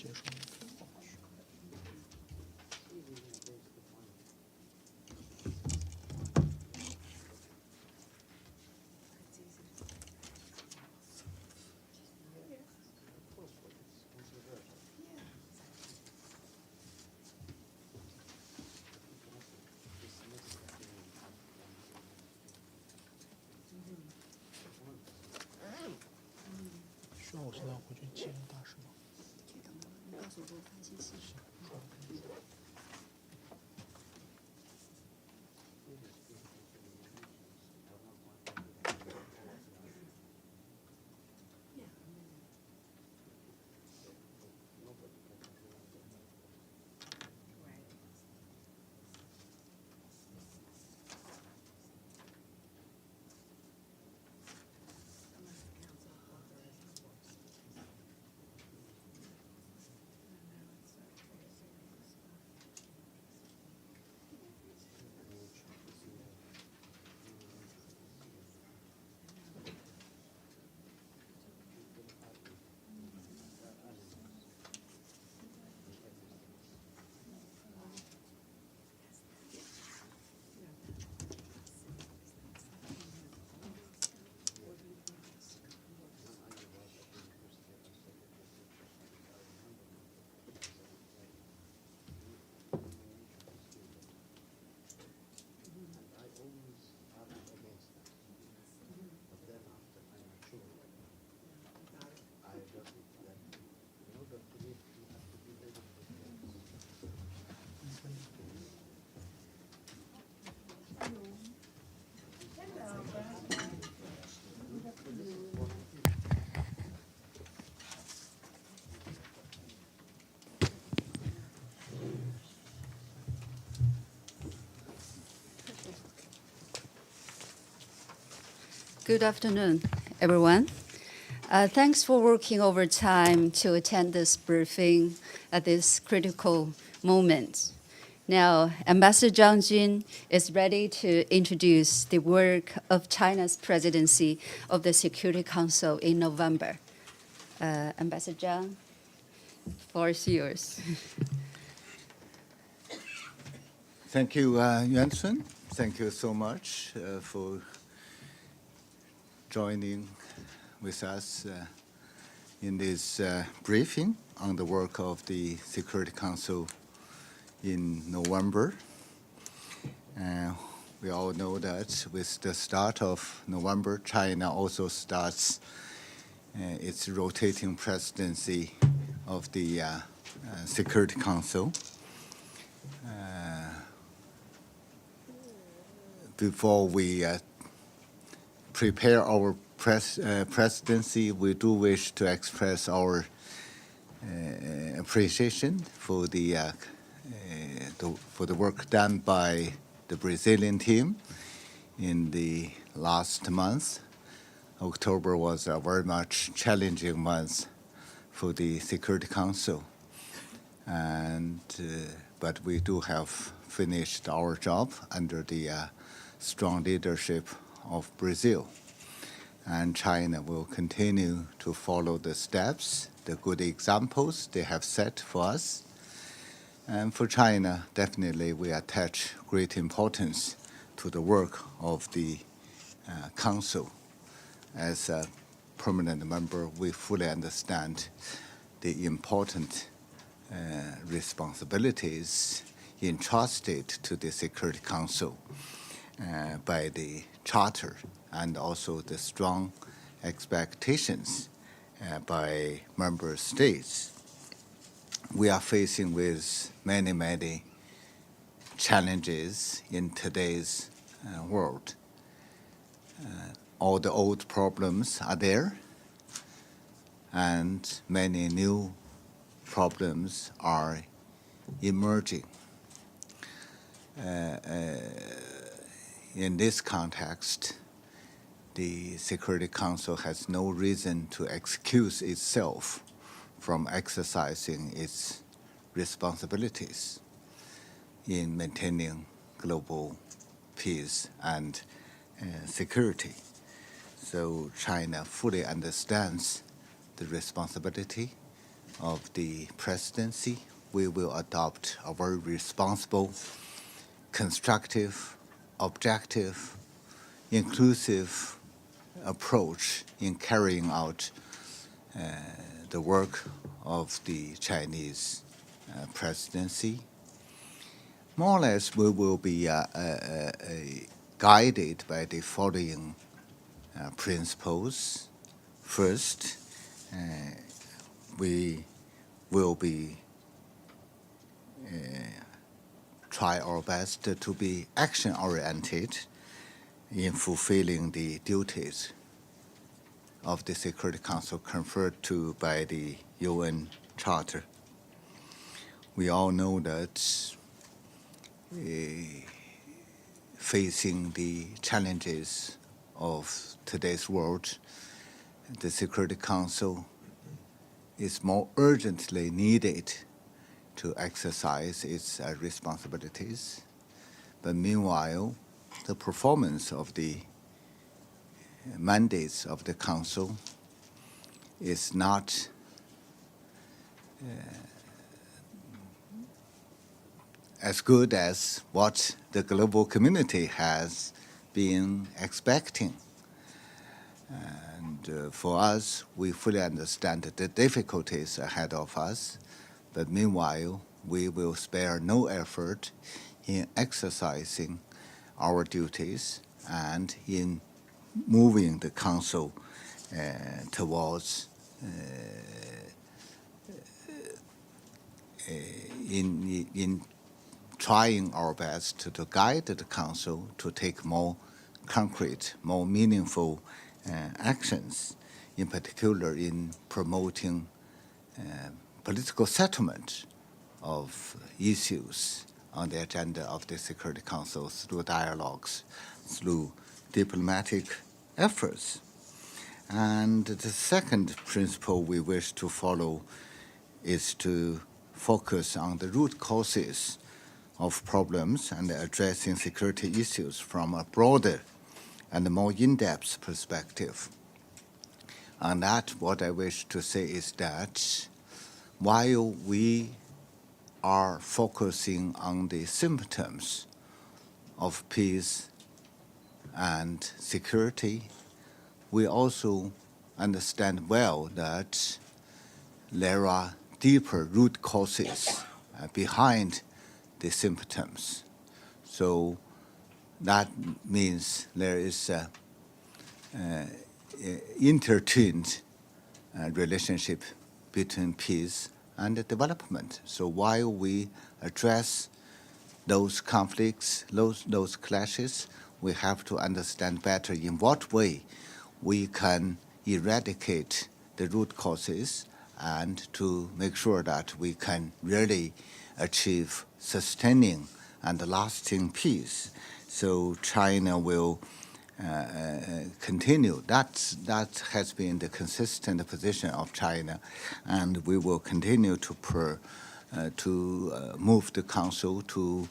结束了，可以放过去。需要我现在回去接大使吗？你告诉我发信息。Good afternoon, everyone. Thanks for working overtime to attend this briefing at this critical moment. Now, Ambassador Zhang Jun is ready to introduce the work of China's presidency of the Security Council in November. Ambassador Zhang, the floor is yours. Thank you, Yuan-Sun. Thank you so much for joining with us in this briefing on the work of the Security Council in November. We all know that with the start of November, China also starts its rotating presidency of the Security Council. Before we prepare our presidency, we do wish to express our appreciation for the work done by the Brazilian team in the last month. October was a very much challenging month for the Security Council, but we do have finished our job under the strong leadership of Brazil. And China will continue to follow the steps, the good examples they have set for us. And for China, definitely we attach great importance to the work of the Council. As a permanent member, we fully understand the important responsibilities entrusted to the Security Council by the Charter, and also the strong expectations by member states. We are facing with many, many challenges in today's world. All the old problems are there, and many new problems are emerging. In this context, the Security Council has no reason to excuse itself from exercising its responsibilities in maintaining global peace and security. So China fully understands the responsibility of the presidency, we will adopt a very responsible, constructive, objective, inclusive approach in carrying out the work of the Chinese presidency. More or less, we will be guided by the following principles. First, we will be try our best to be action-oriented in fulfilling the duties of the Security Council conferred to by the UN Charter. We all know that facing the challenges of today's world, the Security Council is more urgently needed to exercise its responsibilities. But meanwhile, the performance of the mandates of the Council is not as good as what the global community has been expecting. And for us, we fully understand the difficulties ahead of us, but meanwhile, we will spare no effort in exercising our duties and in moving the Council towards in trying our best to guide the Council to take more concrete, more meaningful actions, in particular in promoting political settlement of issues on the agenda of the Security Council through dialogues, through diplomatic efforts. And the second principle we wish to follow is to focus on the root causes of problems and addressing security issues from a broader and more in-depth perspective. And that, what I wish to say is that while we are focusing on the symptoms of peace and security, we also understand well that there are deeper root causes behind the symptoms. So that means there is an intertwined relationship between peace and development. So while we address those conflicts, those clashes, we have to understand better in what way we can eradicate the root causes and to make sure that we can really achieve sustaining and lasting peace. So China will continue. That has been the consistent position of China, and we will continue to move the Council to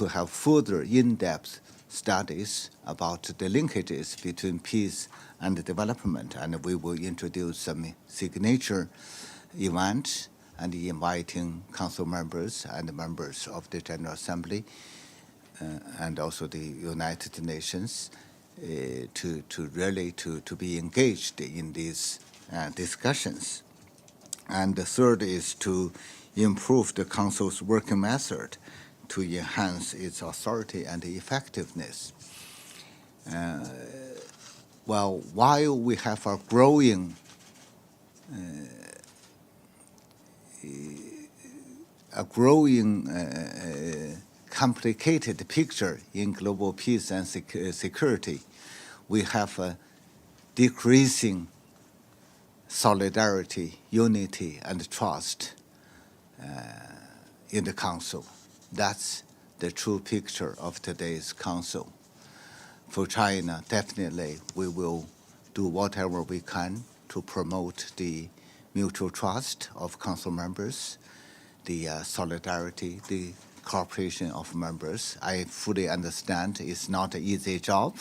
have further in-depth studies about the linkages between peace and development, and we will introduce some signature events and inviting Council members and members of the General Assembly and also the United Nations to really be engaged in these discussions. And the third is to improve the Council's working method to enhance its authority and effectiveness. Well, while we have a growing complicated picture in global peace and security, we have a decreasing solidarity, unity, and trust in the Council. That's the true picture of today's Council. For China, definitely, we will do whatever we can to promote the mutual trust of Council members, the solidarity, the cooperation of members. I fully understand it's not an easy job,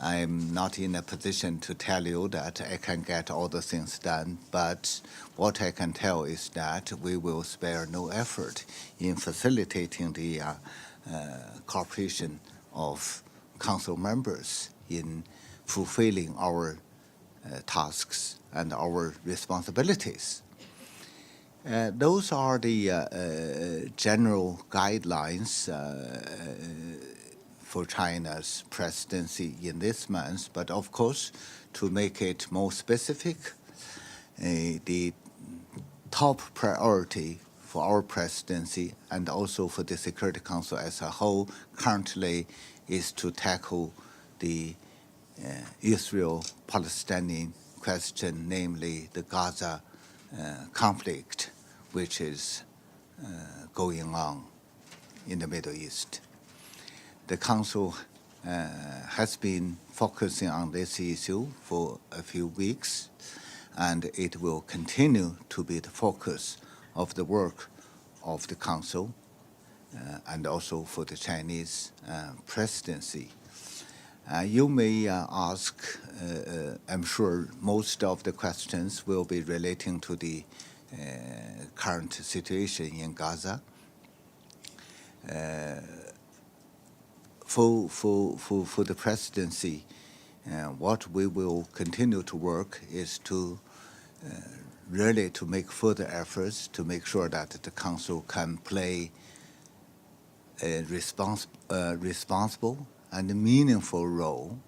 I'm not in a position to tell you that I can get all the things done, but what I can tell is that we will spare no effort in facilitating the cooperation of Council members in fulfilling our tasks and our responsibilities. Those are the general guidelines for China's presidency in this month, but of course, to make it more specific, the top priority for our presidency and also for the Security Council as a whole currently is to tackle the Israel-Palestinian question, namely the Gaza conflict, which is going on in the Middle East. The Council has been focusing on this issue for a few weeks, and it will continue to be the focus of the work of the Council and also for the Chinese presidency. You may ask, I'm sure most of the questions will be relating to the current situation in Gaza. For the presidency, what we will continue to work is to really to make further efforts to make sure that the Council can play a responsible and meaningful role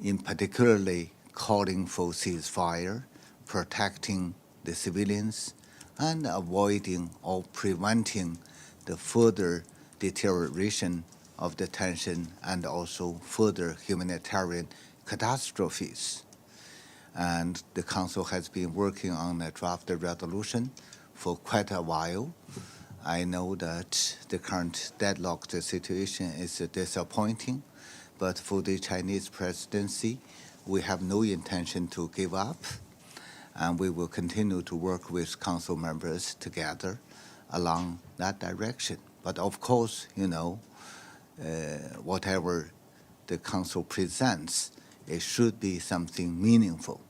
in particularly calling for ceasefire, protecting the civilians, and avoiding or preventing the further deterioration of the tension and also further humanitarian catastrophes. And the Council has been working on a draft resolution for quite a while. I know that the current deadlocked situation is disappointing, but for the Chinese presidency, we have no intention to give up, and we will continue to work with Council members together along that direction. But of course, whatever the Council presents, it should be something meaningful.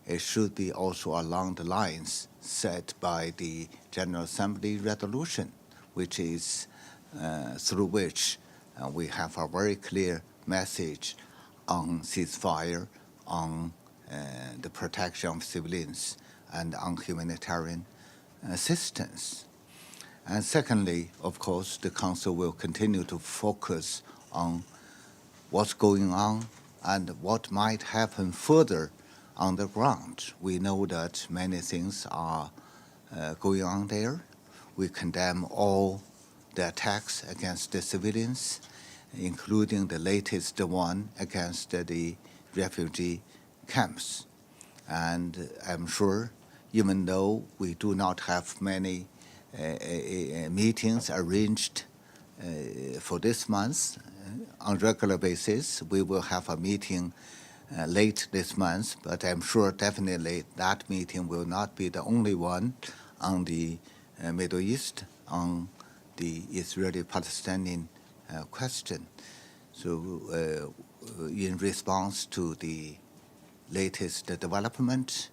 It should be also along the lines set by the General Assembly resolution, which is through which we have a very clear message on ceasefire, on the protection of civilians, and on humanitarian assistance. And secondly, of course, the Council will continue to focus on what's going on and what might happen further on the ground. We know that many things are going on there. We condemn all the attacks against the civilians, including the latest one against the refugee camps. And I'm sure, even though we do not have many meetings arranged for this month, on regular basis, we will have a meeting late this month, but I'm sure definitely that meeting will not be the only one on the Middle East, on the Israeli-Palestinian question. So in response to the latest development,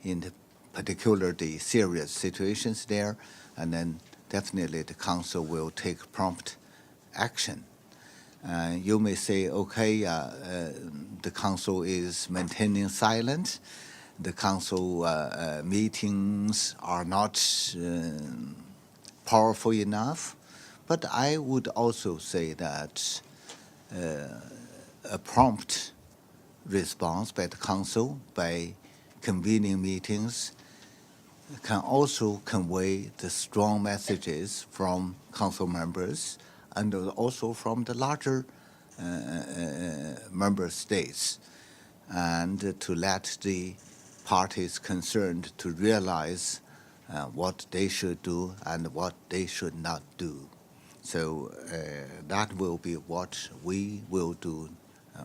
in particular the serious situations there, and then definitely the Council will take prompt action. You may say, okay, the Council is maintaining silence. The Council meetings are not powerful enough. But I would also say that a prompt response by the Council, by convening meetings, can also convey the strong messages from Council members and also from the larger member states, and to let the parties concerned to realize what they should do and what they should not do. So that will be what we will do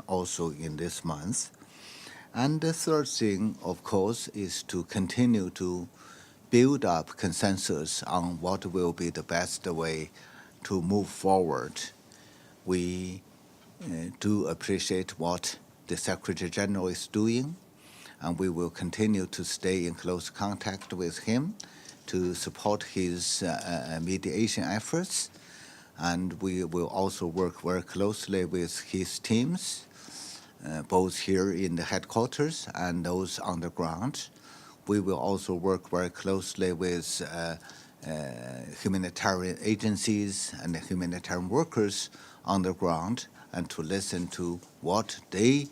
also in this month. And the third thing, of course, is to continue to build up consensus on what will be the best way to move forward. We do appreciate what the Secretary General is doing, and we will continue to stay in close contact with him to support his mediation efforts. And we will also work very closely with his teams, both here in the headquarters and those on the ground. We will also work very closely with humanitarian agencies and the humanitarian workers on the ground, and to listen to what they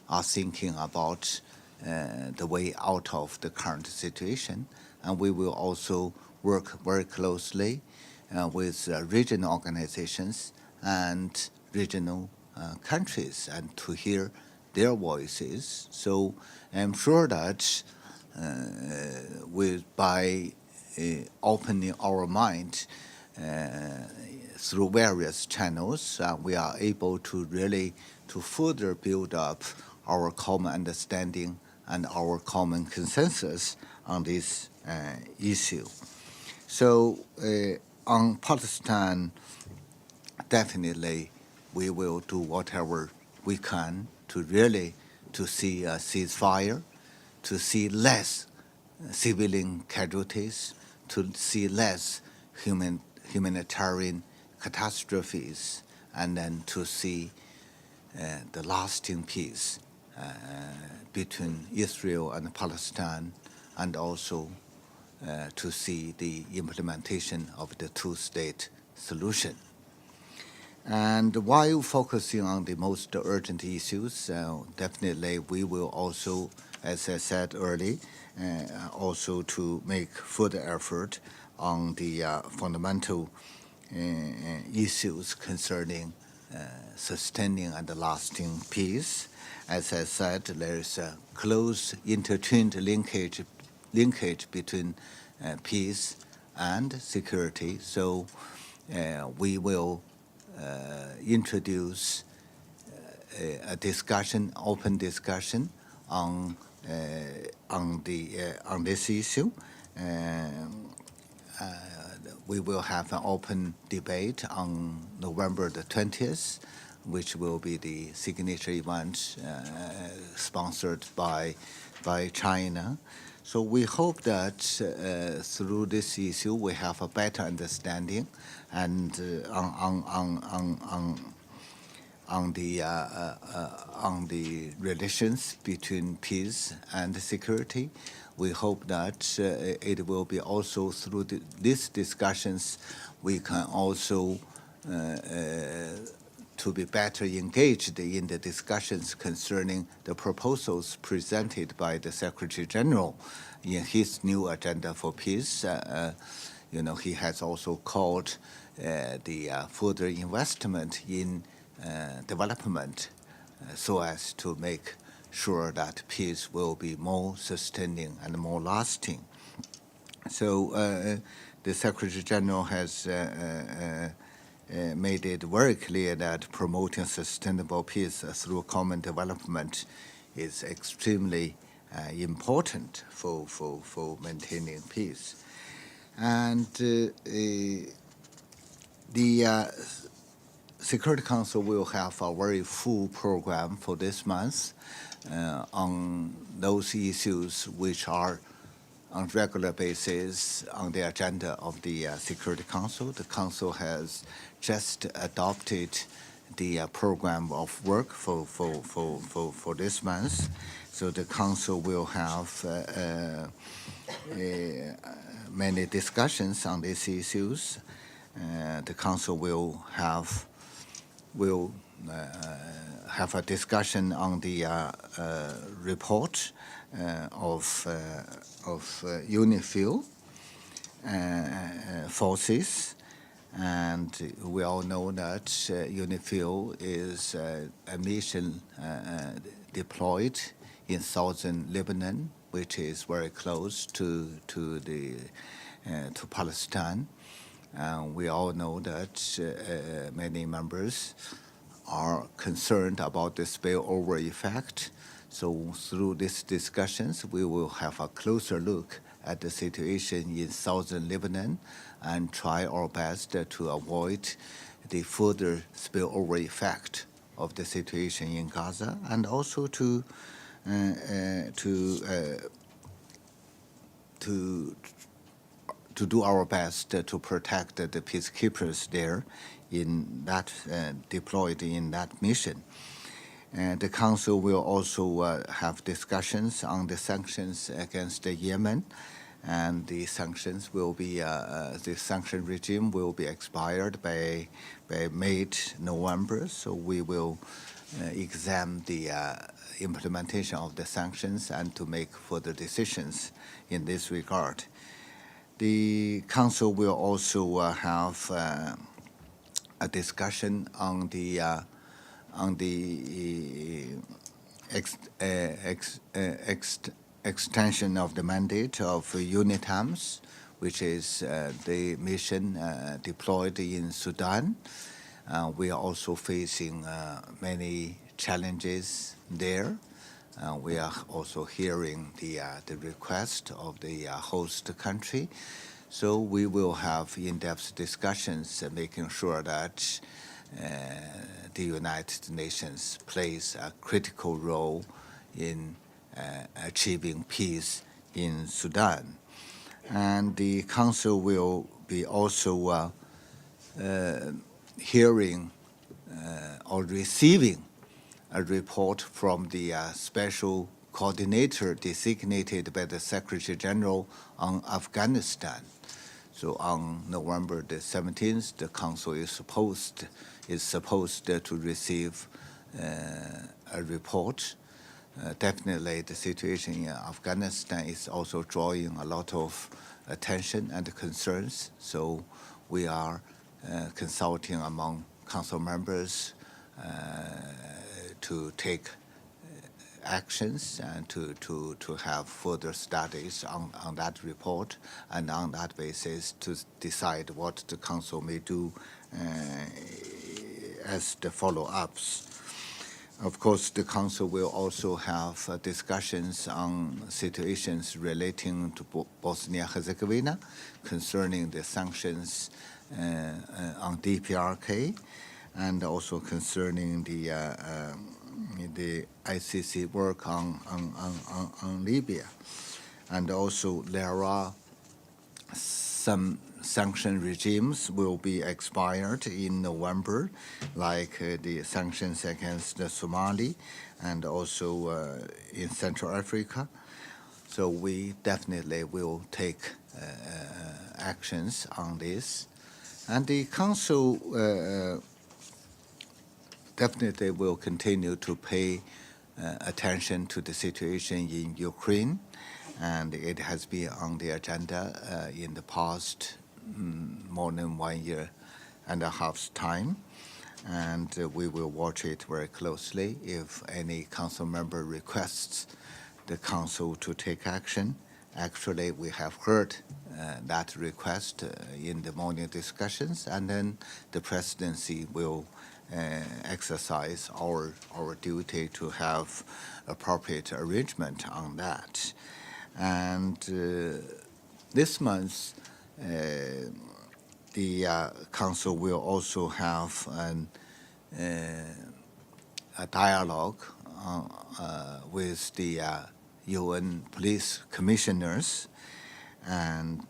are thinking about the way out of the current situation. And we will also work very closely with regional organizations and regional countries, and to hear their voices. So I'm sure that by opening our mind through various channels, we are able to really to further build up our common understanding and our common consensus on this issue. So on Palestine, definitely we will do whatever we can to really to see a ceasefire, to see less civilian casualties, to see less humanitarian catastrophes, and then to see the lasting peace between Israel and Palestine, and also to see the implementation of the two-state solution. And while focusing on the most urgent issues, definitely we will also, as I said earlier, also to make further effort on the fundamental issues concerning sustaining and lasting peace. As I said, there is a close intertwined linkage between peace and security. So we will introduce a discussion, open discussion on this issue. We will have an open debate on November the 20th, which will be the signature event sponsored by China. So we hope that through this issue we have a better understanding, and on the relations between peace and security. We hope that it will be also through these discussions we can also to be better engaged in the discussions concerning the proposals presented by the Secretary General in his new agenda for peace. He has also called the further investment in development so as to make sure that peace will be more sustaining and more lasting. So the Secretary General has made it very clear that promoting sustainable peace through common development is extremely important for maintaining peace. And the Security Council will have a very full program for this month on those issues which are on regular basis on the agenda of the Security Council. The Council has just adopted the program of work for this month. So the Council will have many discussions on these issues. The Council will have a discussion on the report of UNIFIL forces, and we all know that UNIFIL is a mission deployed in southern Lebanon, which is very close to Palestine. We all know that many members are concerned about the spillover effect. So through these discussions, we will have a closer look at the situation in southern Lebanon and try our best to avoid the further spillover effect of the situation in Gaza, and also to do our best to protect the peacekeepers there in that deployed in that mission. The Council will also have discussions on the sanctions against Yemen, and the sanctions will be the sanction regime will be expired by mid-November. So we will examine the implementation of the sanctions and to make further decisions in this regard. The Council will also have a discussion on the extension of the mandate of UNITAMS, which is the mission deployed in Sudan. We are also facing many challenges there. We are also hearing the request of the host country. So we will have in-depth discussions making sure that the United Nations plays a critical role in achieving peace in Sudan. And the Council will be also hearing or receiving a report from the special coordinator designated by the Secretary General on Afghanistan. So on November the 17th, the Council is supposed to receive a report. Definitely, the situation in Afghanistan is also drawing a lot of attention and concerns. So we are consulting among Council members to take actions and to have further studies on that report, and on that basis to decide what the Council may do as the follow-ups. Of course, the Council will also have discussions on situations relating to Bosnia-Herzegovina concerning the sanctions on DPRK, and also concerning the ICC work on Libya. And also there are some sanction regimes will be expired in November, like the sanctions against Somali and also in Central Africa. So we definitely will take actions on this. And the Council definitely will continue to pay attention to the situation in Ukraine, and it has been on the agenda in the past more than 1 year and a half's time, and we will watch it very closely. If any Council member requests the Council to take action, actually we have heard that request in the morning discussions, and then the Presidency will exercise our duty to have appropriate arrangement on that. And this month, the Council will also have a dialogue with the UN police commissioners, and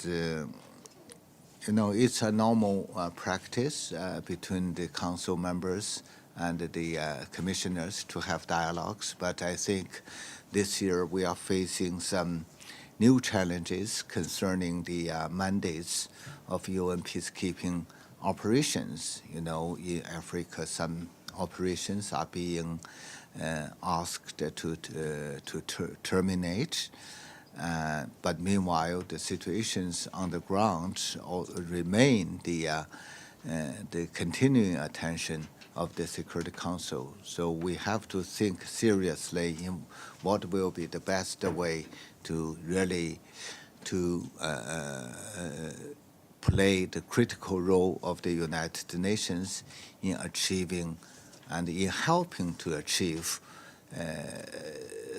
it's a normal practice between the Council members and the commissioners to have dialogues, but I think this year we are facing some new challenges concerning the mandates of UN peacekeeping operations. In Africa, some operations are being asked to terminate. But meanwhile, the situations on the ground remain the continuing attention of the Security Council. So we have to think seriously in what will be the best way to really play the critical role of the United Nations in achieving and in helping to achieve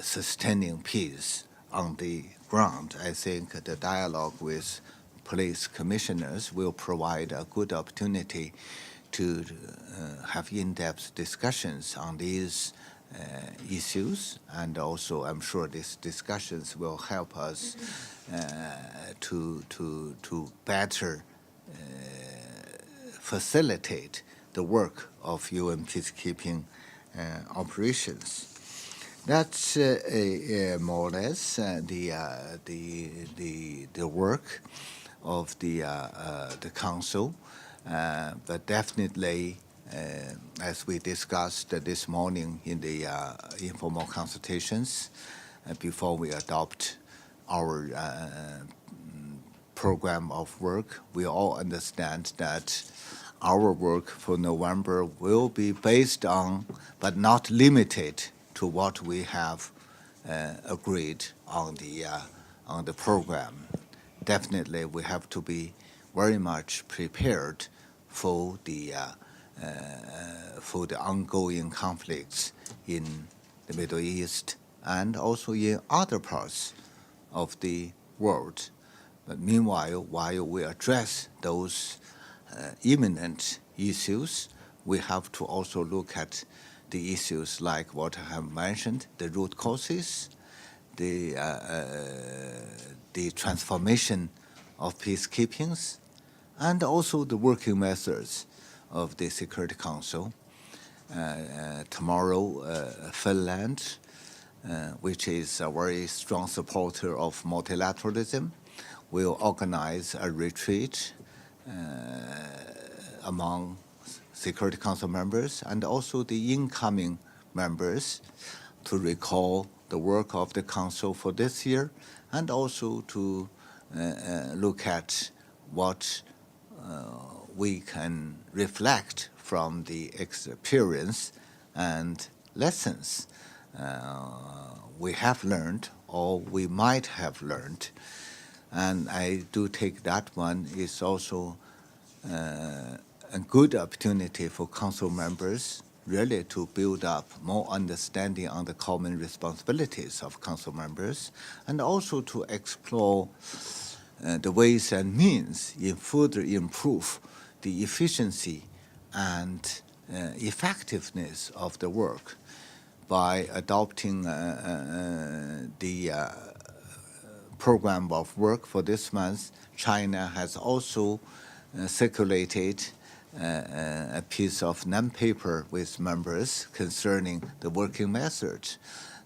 sustaining peace on the ground. I think the dialogue with police commissioners will provide a good opportunity to have in-depth discussions on these issues, and also I'm sure these discussions will help us to better facilitate the work of UN peacekeeping operations. That's more or less the work of the Council, but definitely, as we discussed this morning in the informal consultations, before we adopt our program of work, we all understand that our work for November will be based on, but not limited to, what we have agreed on the program. Definitely, we have to be very much prepared for the ongoing conflicts in the Middle East and also in other parts of the world. But meanwhile, while we address those imminent issues, we have to also look at the issues like what I have mentioned, the root causes, the transformation of peacekeepings, and also the working methods of the Security Council. Tomorrow, Finland, which is a very strong supporter of multilateralism, will organize a retreat among Security Council members and also the incoming members to recall the work of the Council for this year, and also to look at what we can reflect from the experience and lessons we have learned or we might have learned. And I do take that one is also a good opportunity for Council members really to build up more understanding on the common responsibilities of Council members, and also to explore the ways and means in further improve the efficiency and effectiveness of the work by adopting the program of work for this month. China has also circulated a piece of non-paper with members concerning the working methods.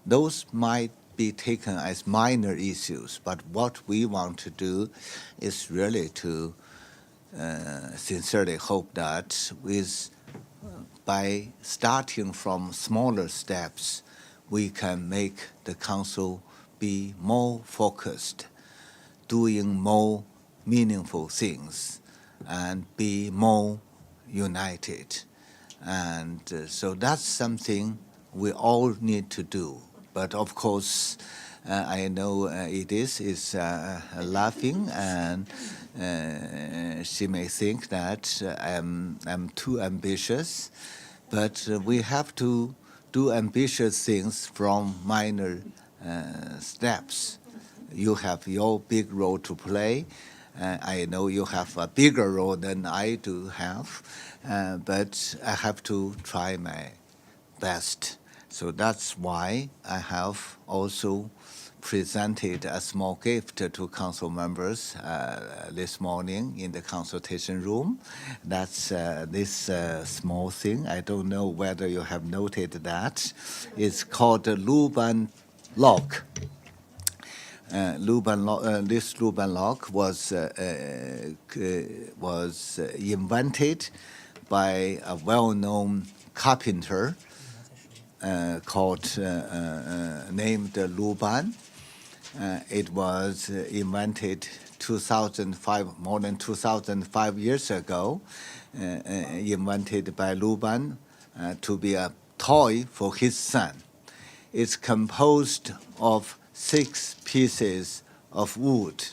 Those might be taken as minor issues, but what we want to do is really to sincerely hope that by starting from smaller steps, we can make the Council be more focused, doing more meaningful things, and be more united. And so that's something we all need to do. But of course, I know Edith is laughing, and she may think that I'm too ambitious, but we have to do ambitious things from minor steps. You have your big role to play. I know you have a bigger role than I do have, but I have to try my best. So that's why I have also presented a small gift to Council members this morning in the consultation room. That's this small thing. I don't know whether you have noted that. It's called the Luban lock. This Luban lock was invented by a well-known carpenter named Luban. It was invented more than 2,005 years ago, invented by Luban to be a toy for his son. It's composed of 6 pieces of wood.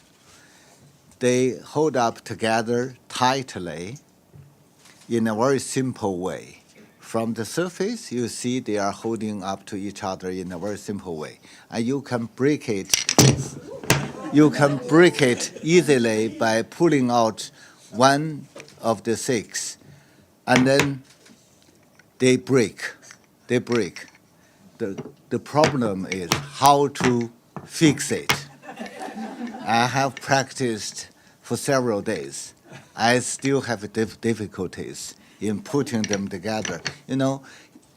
They hold up together tightly in a very simple way. From the surface, you see they are holding up to each other in a very simple way. And you can break it. You can break it easily by pulling out one of the 6 and then they break. They break. The problem is how to fix it. I have practiced for several days. I still have difficulties in putting them together. You know,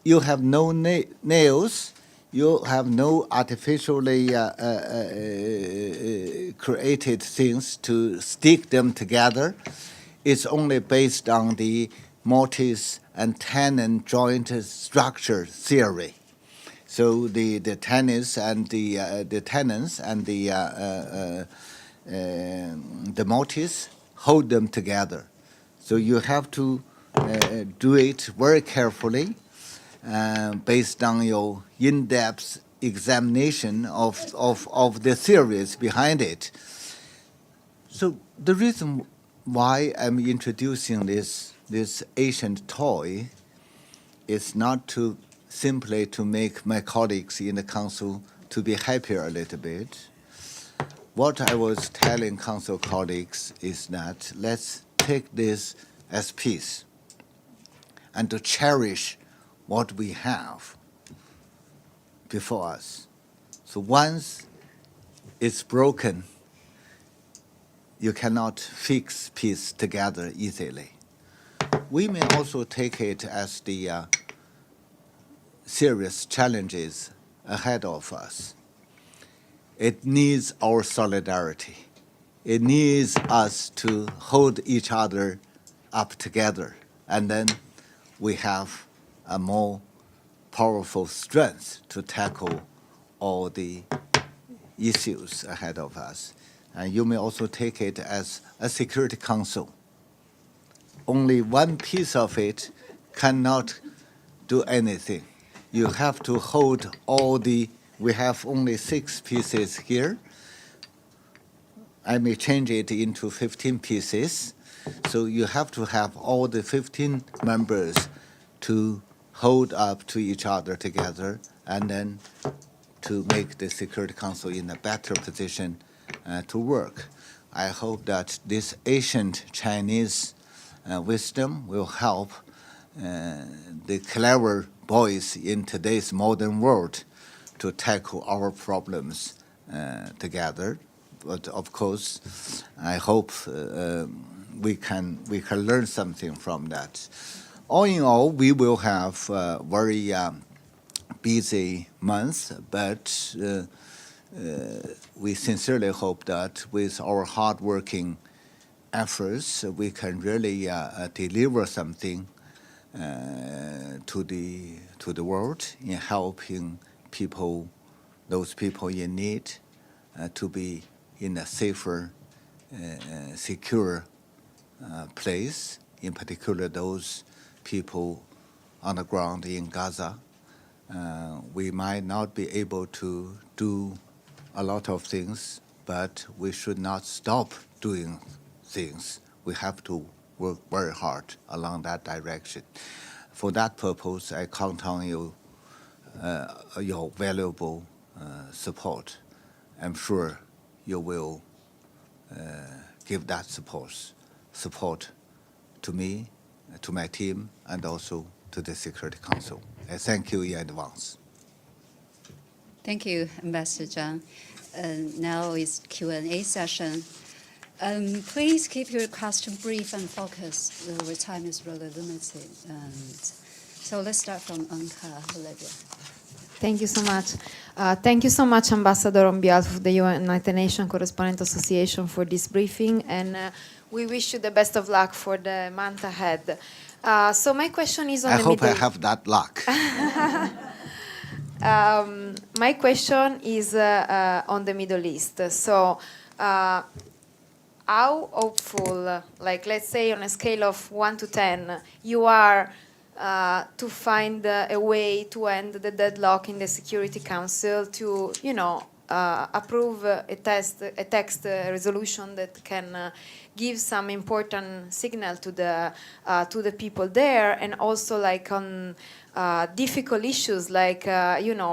you have no nails, you have no artificially created things to stick them together. It's only based on the mortise and tenon joint structure theory. So the tenons and the tenons and the mortise hold them together. So you have to do it very carefully based on your in-depth examination of the theories behind it. So the reason why I'm introducing this ancient toy is not to simply to make my colleagues in the council to be happier a little bit. What I was telling council colleagues is that let's take this as peace and to cherish what we have before us. So once it's broken, you cannot fix peace together easily. We may also take it as the serious challenges ahead of us. It needs our solidarity. It needs us to hold each other up together, and then we have a more powerful strength to tackle all the issues ahead of us. And you may also take it as a Security Council. Only one piece of it cannot do anything. You have to hold all the, we have only 6 pieces here. I may change it into 15 pieces. So you have to have all the 15 members to hold up to each other together and then to make the Security Council in a better position to work. I hope that this ancient Chinese wisdom will help the clever boys in today's modern world to tackle our problems together. But of course, I hope we can learn something from that. All in all, we will have a very busy month, but we sincerely hope that with our hardworking efforts, we can really deliver something to the world in helping people, those people in need, to be in a safer, secure place. In particular, those people on the ground in Gaza. We might not be able to do a lot of things, but we should not stop doing things. We have to work very hard along that direction. For that purpose, I count on you, your valuable support. I'm sure you will give that support to me, to my team, and also to the Security Council. I thank you in advance. Thank you, Ambassador Zhang. Now is Q&A session. Please keep your question brief and focused. Our time is really limited. So let's start from Anka, Olivia. Thank you so much. Thank you so much, Ambassador, on behalf of the United Nations Correspondent Association for this briefing, and we wish you the best of luck for the month ahead. So my question is on I hope I have that luck. My question is on the Middle East. So how hopeful, like let's say on a scale of 1 to 10, you are to find a way to end the deadlock in the Security Council to, approve a text resolution that can give some important signal to the people there, and also like on difficult issues like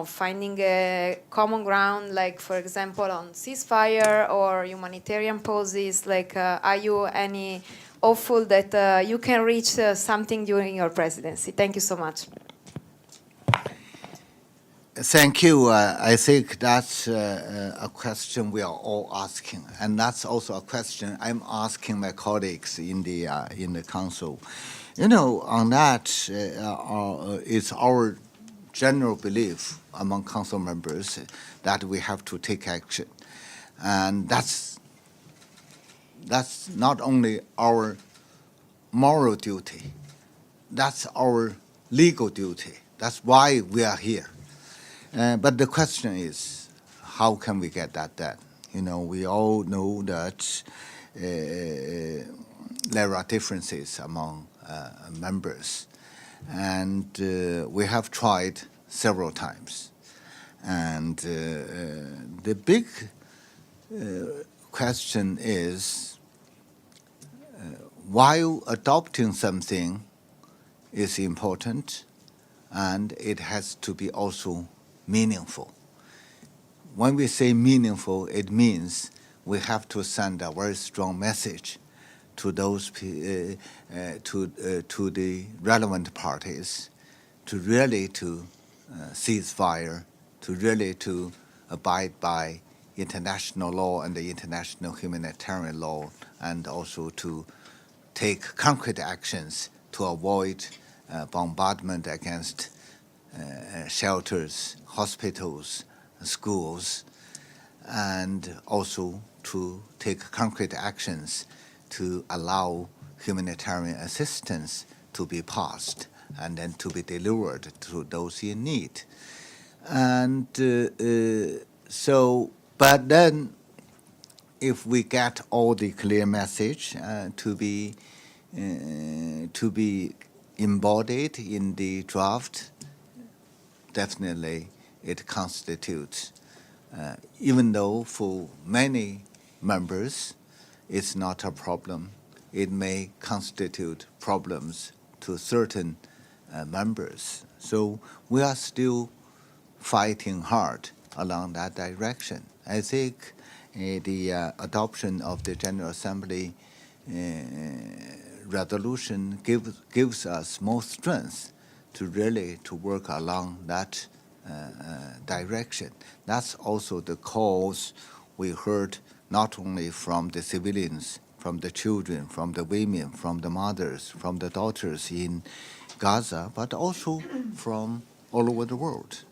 finding a common ground, like for example on ceasefire or humanitarian pauses. Like, are you any hopeful that you can reach something during your presidency. Thank you so much. Thank you. I think that's a question we are all asking, and that's also a question I'm asking my colleagues in the council. You know, on that, it's our general belief among council members that we have to take action, and that's not only our moral duty, that's our legal duty. That's why we are here. But the question is, how can we get that done? You know, we all know that there are differences among members, and we have tried several times. And the big question is, while adopting something is important, and it has to be also meaningful. When we say meaningful, it means we have to send a very strong message to those to the relevant parties, to really to cease fire, to really to abide by international law and the international humanitarian law, and also to take concrete actions to avoid bombardment against shelters, hospitals, schools, and also to take concrete actions to allow humanitarian assistance to be passed and then to be delivered to those in need. And but then if we get all the clear message to be embodied in the draft, definitely it constitutes, even though for many members it's not a problem, it may constitute problems to certain members. So we are still fighting hard along that direction. I think the adoption of the General Assembly resolution gives us more strength to really to work along that direction. That's also the cause we heard not only from the civilians, from the children, from the women, from the mothers, from the daughters in Gaza, but also from all over the world.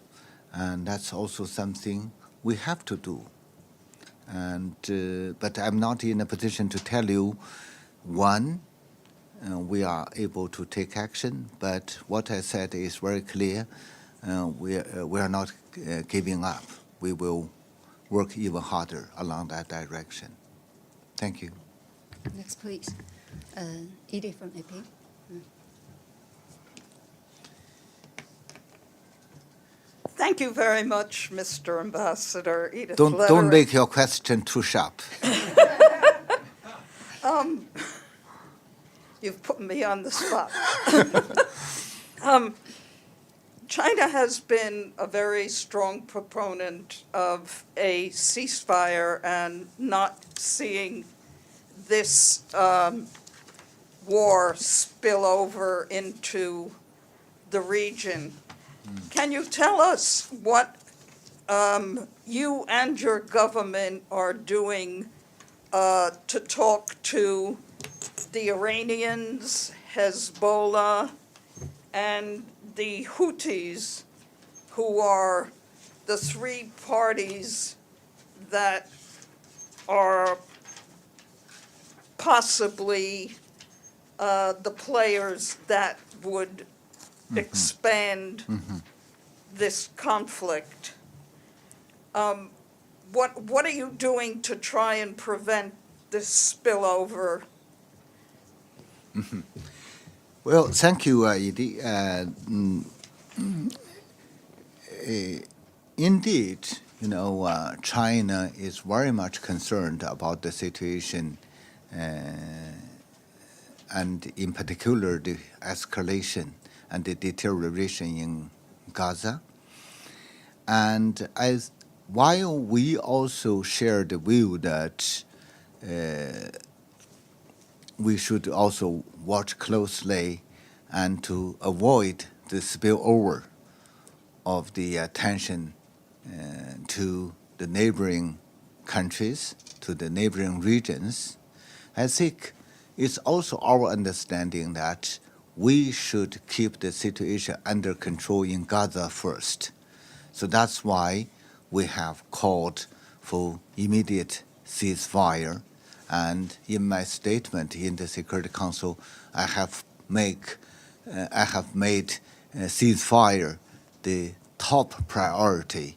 And that's also something we have to do. And but I'm not in a position to tell you when we are able to take action, but what I said is very clear. We are not giving up. We will work even harder along that direction. Thank you. Next, please. Edith from AP. Thank you very much, Mr. Ambassador. Edith Don't Lederer. make your question too sharp. You've put me on the spot. China has been a very strong proponent of a ceasefire and not seeing this war spill over into the region. Can you tell us what you and your government are doing to talk to the Iranians, Hezbollah, and the Houthis, who are the three parties that are possibly the players that would expand this conflict? What are you doing to try and prevent this spillover? Well, thank you, Edie. Indeed, you know, China is very much concerned about the situation, and in particular the escalation and the deterioration in Gaza. And while we also share the view that we should also watch closely and to avoid the spillover of the tension to the neighboring countries, to the neighboring regions. I think it's also our understanding that we should keep the situation under control in Gaza first. So that's why we have called for immediate ceasefire. And in my statement in the Security Council, I have made ceasefire the top priority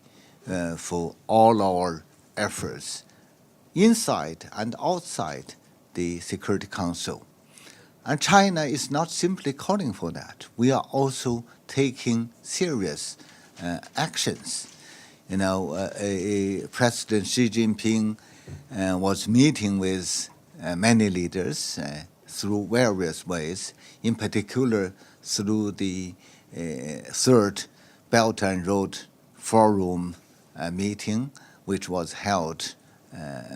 for all our efforts inside and outside the Security Council. And China is not simply calling for that. We are also taking serious actions. You know, President Xi Jinping was meeting with many leaders through various ways, in particular through the Third Belt and Road Forum meeting, which was held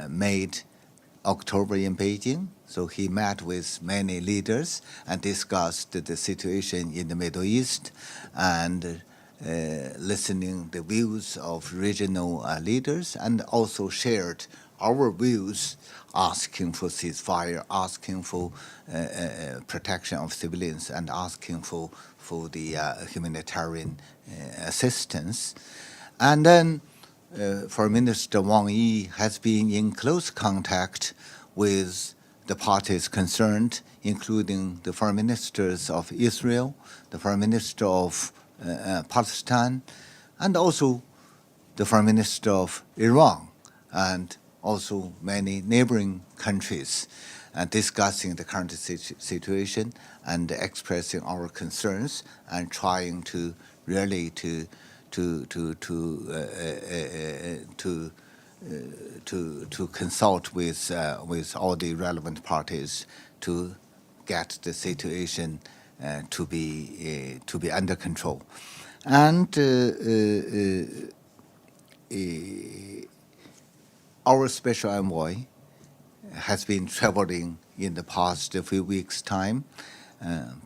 mid-October in Beijing. So he met with many leaders and discussed the situation in the Middle East and listening the views of regional leaders, and also shared our views, asking for ceasefire, asking for protection of civilians, and asking for the humanitarian assistance. And then Foreign Minister Wang Yi has been in close contact with the parties concerned, including the foreign ministers of Israel, the foreign minister of Palestine, and also the foreign minister of Iran, and also many neighboring countries, discussing the current situation and expressing our concerns and trying to really to consult with all the relevant parties to get the situation to be under control. And our special envoy has been traveling in the past few weeks' time,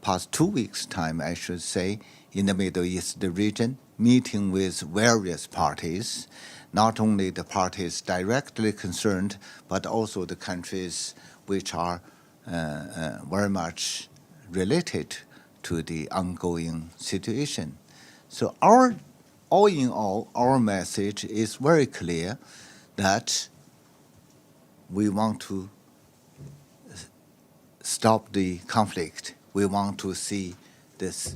past 2 weeks' time, I should say, in the Middle East region, meeting with various parties, not only the parties directly concerned, but also the countries which are very much related to the ongoing situation. So all in all, our message is very clear that we want to stop the conflict. We want to see this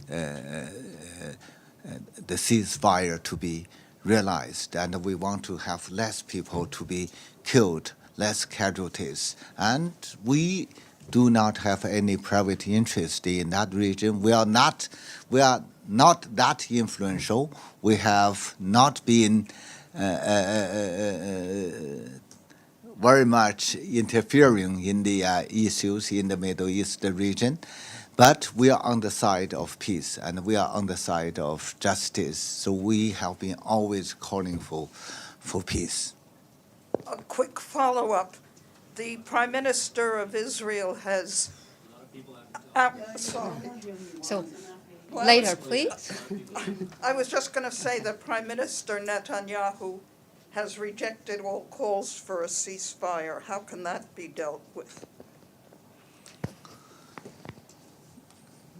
the ceasefire to be realized, and we want to have less people to be killed, less casualties. And we do not have any private interest in that region. We are not that influential. We have not been very much interfering in the issues in the Middle East region. But we are on the side of peace, and we are on the side of justice. So we have been always calling for peace. A quick follow-up. The Prime Minister of Israel has... So Well, later, please. I was just going to say that Prime Minister Netanyahu has rejected all calls for a ceasefire. How can that be dealt with?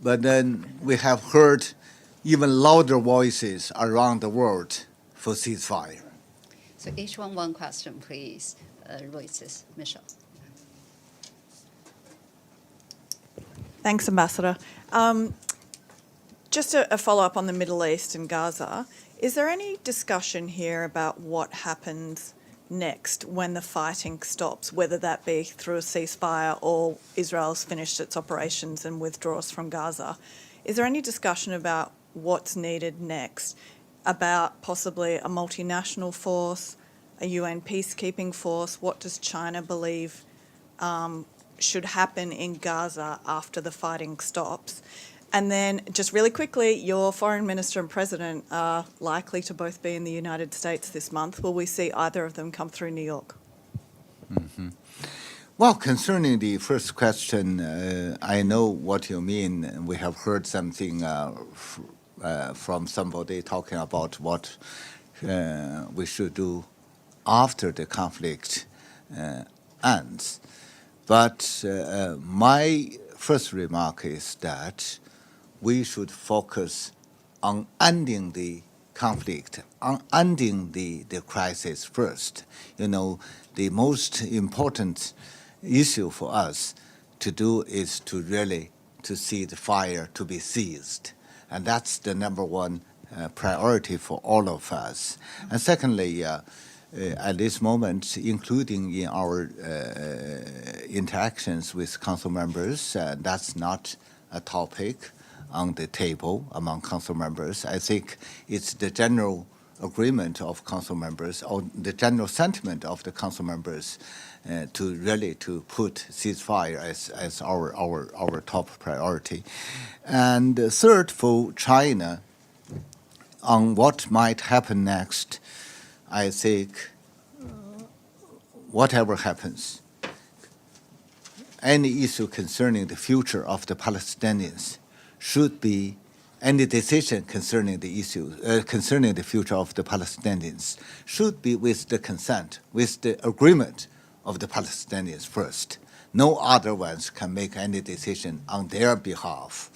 But then we have heard even louder voices around the world for ceasefire. So each one question, please. Reuters, Michelle. Thanks, Ambassador. Just a follow-up on the Middle East and Gaza. Is there any discussion here about what happens next when the fighting stops, whether that be through a ceasefire or Israel's finished its operations and withdraws from Gaza? Is there any discussion about what's needed next, about possibly a multinational force, a UN peacekeeping force? What does China believe should happen in Gaza after the fighting stops? And then, just really quickly, your foreign minister and president are likely to both be in the United States this month. Will we see either of them come through New York? Mm-hmm. Well, concerning the first question, I know what you mean. We have heard something from somebody talking about what we should do after the conflict ends. But my first remark is that we should focus on ending the conflict, on ending the crisis first. You know, the most important issue for us to do is to really to see the fire to be seized. And that's the number one priority for all of us. And secondly, at this moment, including in our interactions with council members, that's not a topic on the table among council members. I think it's the general agreement of council members or the general sentiment of the council members to really to put ceasefire as our top priority. And third, for China, on what might happen next, I think whatever happens, any issue concerning the future of the Palestinians should be, any decision concerning the issue, concerning the future of the Palestinians should be with the consent, with the agreement of the Palestinians first. No other ones can make any decision on their behalf.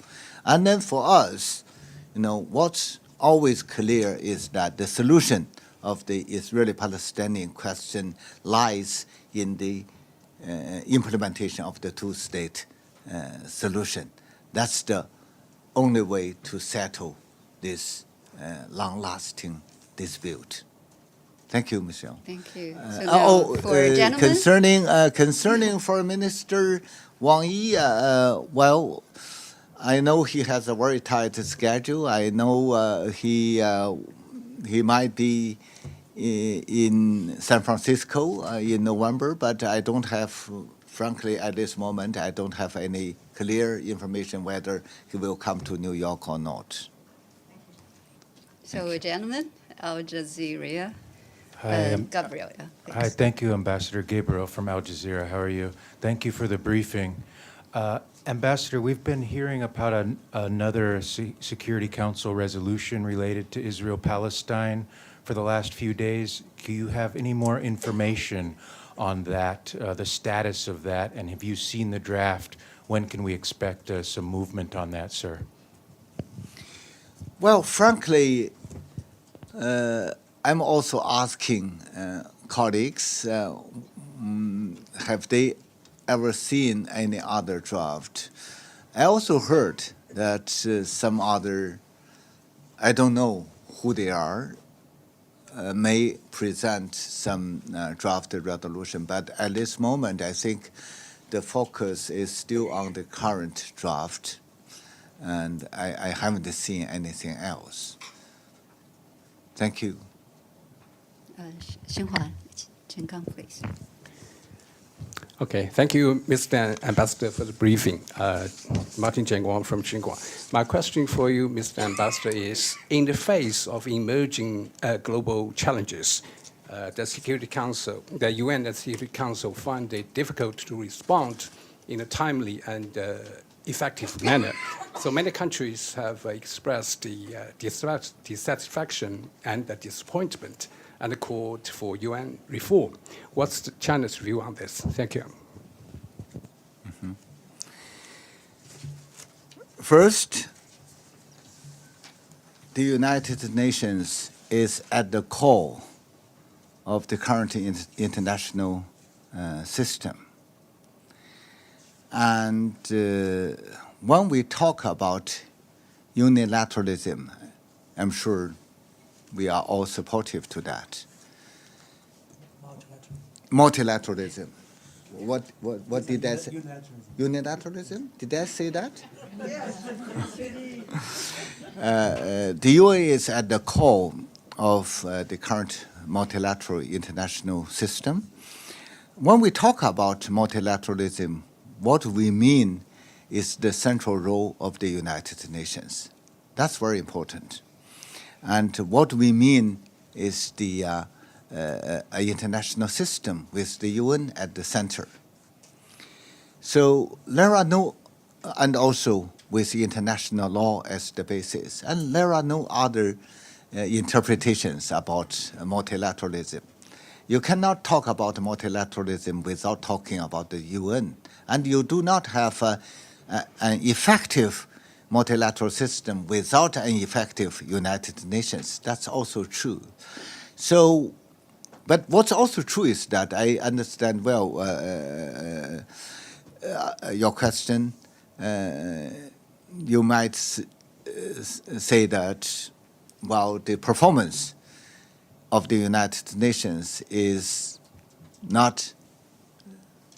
And then for us, you know, what's always clear is that the solution of the Israeli-Palestinian question lies in the implementation of the two-state solution. That's the only way to settle this long-lasting dispute. Thank you, Michelle. Thank you. So now for gentlemen. Concerning Foreign Minister Wang Yi, well, I know he has a very tight schedule. I know he might be in San Francisco in November, but I don't have, frankly, at this moment, I don't have any clear information whether he will come to New York or not. So, gentlemen, Al Jazeera. Hi, Gabriel. Yeah, hi, thank you, Ambassador Gabriel from Al Jazeera. How are you? Thank you for the briefing. Ambassador, we've been hearing about another Security Council resolution related to Israel-Palestine for the last few days. Do you have any more information on that, the status of that, and have you seen the draft? When can we expect some movement on that, sir? Well, frankly, I'm also asking colleagues, have they ever seen any other draft? I also heard that some other, I don't know who they are, may present some draft resolution, but at this moment, I think the focus is still on the current draft, and I haven't seen anything else. Thank you. Xinhua, Chengang, please. Okay, thank you, Mr. Ambassador, for the briefing. Martin Zheng from Xinhua. My question for you, Mr. Ambassador, is in the face of emerging global challenges, the Security Council, the UN and Security Council find it difficult to respond in a timely and effective manner. So many countries have expressed the dissatisfaction and the disappointment and called for UN reform. What's China's view on this? Thank you. Mm-hmm. First, the United Nations is at the core of the current international system. And when we talk about unilateralism, I'm sure we are all supportive to that. Multilateralism. What did I say? Unilateralism. Did I say that? Yes. The UN is at the core of the current multilateral international system. When we talk about multilateralism, what we mean is the central role of the United Nations. That's very important. And what we mean is the international system with the UN at the center. So there are no, and also with international law as the basis, and there are no other interpretations about multilateralism. You cannot talk about multilateralism without talking about the UN, and you do not have an effective multilateral system without an effective United Nations. That's also true. So, but what's also true is that I understand well your question. You might say that, well, the performance of the United Nations is not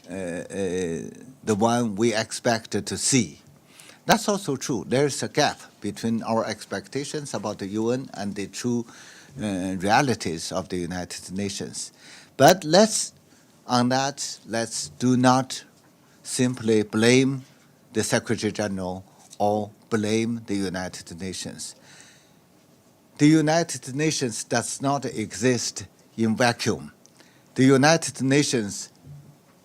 the one we expected to see. That's also true. There's a gap between our expectations about the UN and the true realities of the United Nations. But let's do not simply blame the Secretary General or blame the United Nations. The United Nations does not exist in vacuum. The United Nations,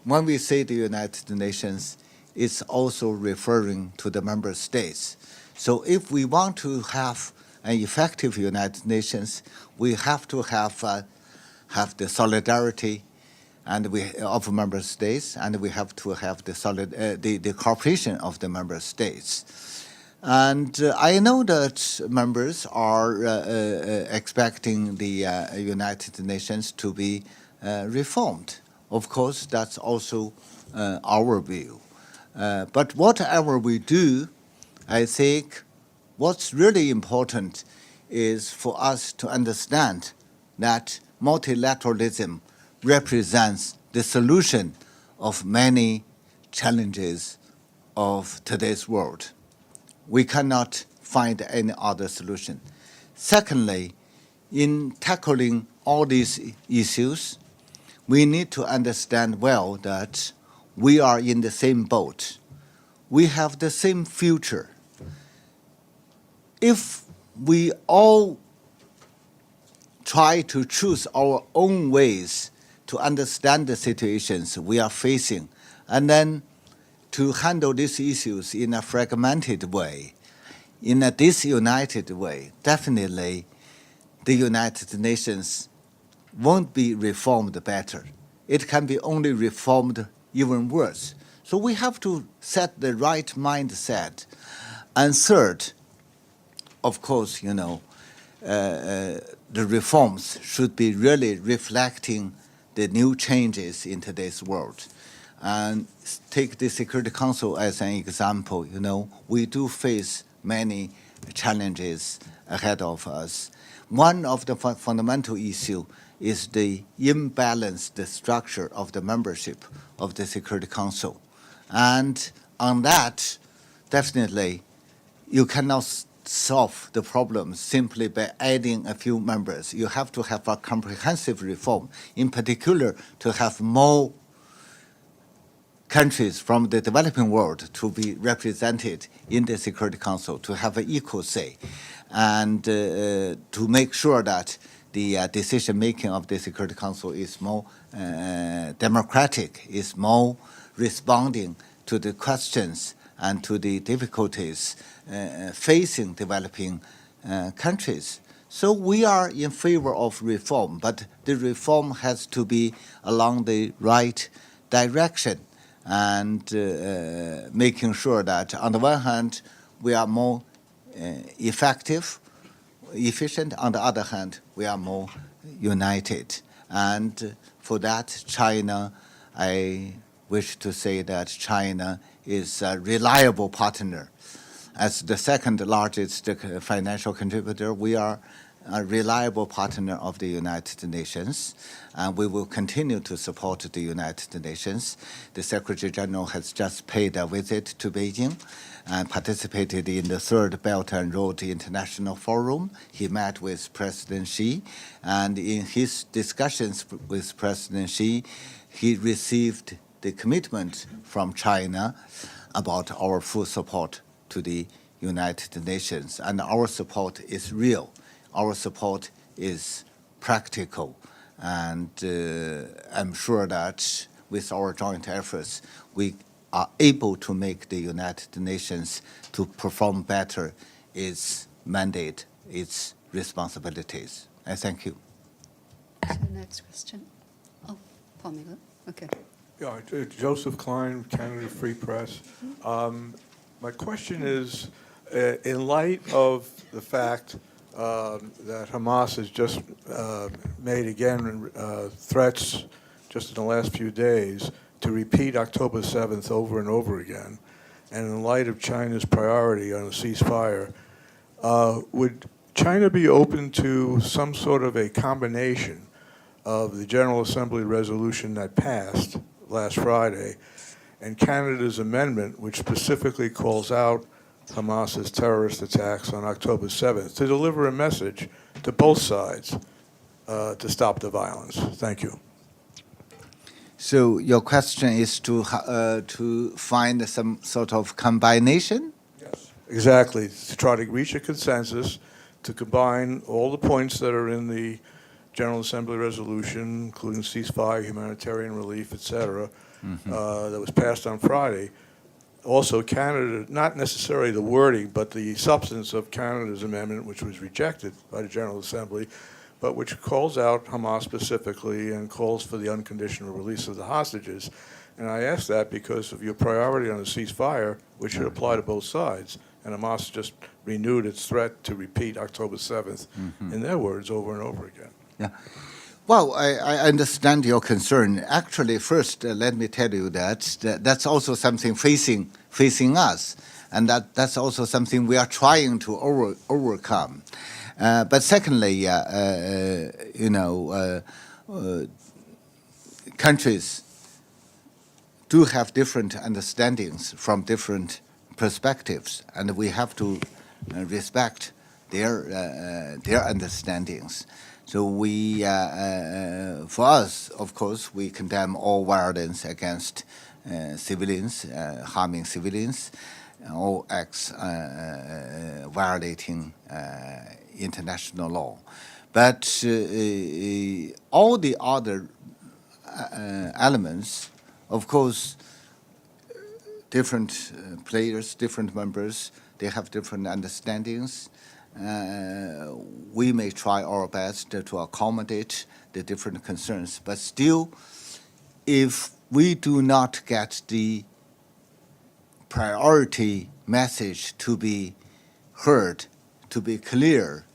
when we say the United Nations, it's also referring to the member states. So if we want to have an effective United Nations, we have to have the solidarity of member states, and we have to have the cooperation of the member states. And I know that members are expecting the United Nations to be reformed. Of course, that's also our view. But whatever we do, I think what's really important is for us to understand that multilateralism represents the solution of many challenges of today's world. We cannot find any other solution. Secondly, in tackling all these issues, we need to understand well that we are in the same boat. We have the same future. If we all try to choose our own ways to understand the situations we are facing, and then to handle these issues in a fragmented way, in a disunited way, definitely the United Nations won't be reformed better. It can be only reformed even worse. So we have to set the right mindset. And third, of course, the reforms should be really reflecting the new changes in today's world. And take the Security Council as an example. We do face many challenges ahead of us. One of the fundamental issues is the imbalanced structure of the membership of the Security Council. And on that, definitely, you cannot solve the problem simply by adding a few members. You have to have a comprehensive reform, in particular to have more countries from the developing world to be represented in the Security Council, to have an equal say, and to make sure that the decision-making of the Security Council is more democratic, is more responding to the questions and to the difficulties facing developing countries. So we are in favor of reform, but the reform has to be along the right direction, and making sure that, on the one hand, we are more efficient, on the other hand, we are more united. And for that, China, I wish to say that China is a reliable partner. As the second largest financial contributor, we are a reliable partner of the United Nations, and we will continue to support the United Nations. The Secretary General has just paid a visit to Beijing and participated in the Third Belt and Road International Forum. He met with President Xi, and in his discussions with President Xi, he received the commitment from China about our full support to the United Nations. And our support is real. Our support is practical. And I'm sure that with our joint efforts, we are able to make the United Nations to perform better its mandate, its responsibilities. I thank you. So next question. Oh, Paul Miller. Okay. Yeah, Joseph Klein, Canada Free Press. My question is, in light of the fact that Hamas has just made again threats just in the last few days to repeat October 7th over and over again, and in light of China's priority on a ceasefire, would China be open to some sort of a combination of the General Assembly resolution that passed last Friday and Canada's amendment, which specifically calls out Hamas's terrorist attacks on October 7th, to deliver a message to both sides to stop the violence? Thank you. So your question is to find some sort of combination? Yes. Exactly, to try to reach a consensus, to combine all the points that are in the General Assembly resolution, including ceasefire, humanitarian relief, et cetera, that was passed on Friday. Also, Canada, not necessarily the wording, but the substance of Canada's amendment, which was rejected by the General Assembly, but which calls out Hamas specifically and calls for the unconditional release of the hostages. And I ask that because of your priority on a ceasefire, which should apply to both sides. And Hamas just renewed its threat to repeat October 7th, in their words, over and over again. Yeah. Well, I understand your concern. Actually, first, let me tell you that's also something facing us, and that's also something we are trying to overcome. But secondly, countries do have different understandings from different perspectives, and we have to respect their understandings. So we, for us, of course, we condemn all violence against civilians, harming civilians, all acts violating international law. But all the other elements, of course, different players, different members, they have different understandings. We may try our best to accommodate the different concerns, but still, if we do not get the priority message to be heard, to be clear,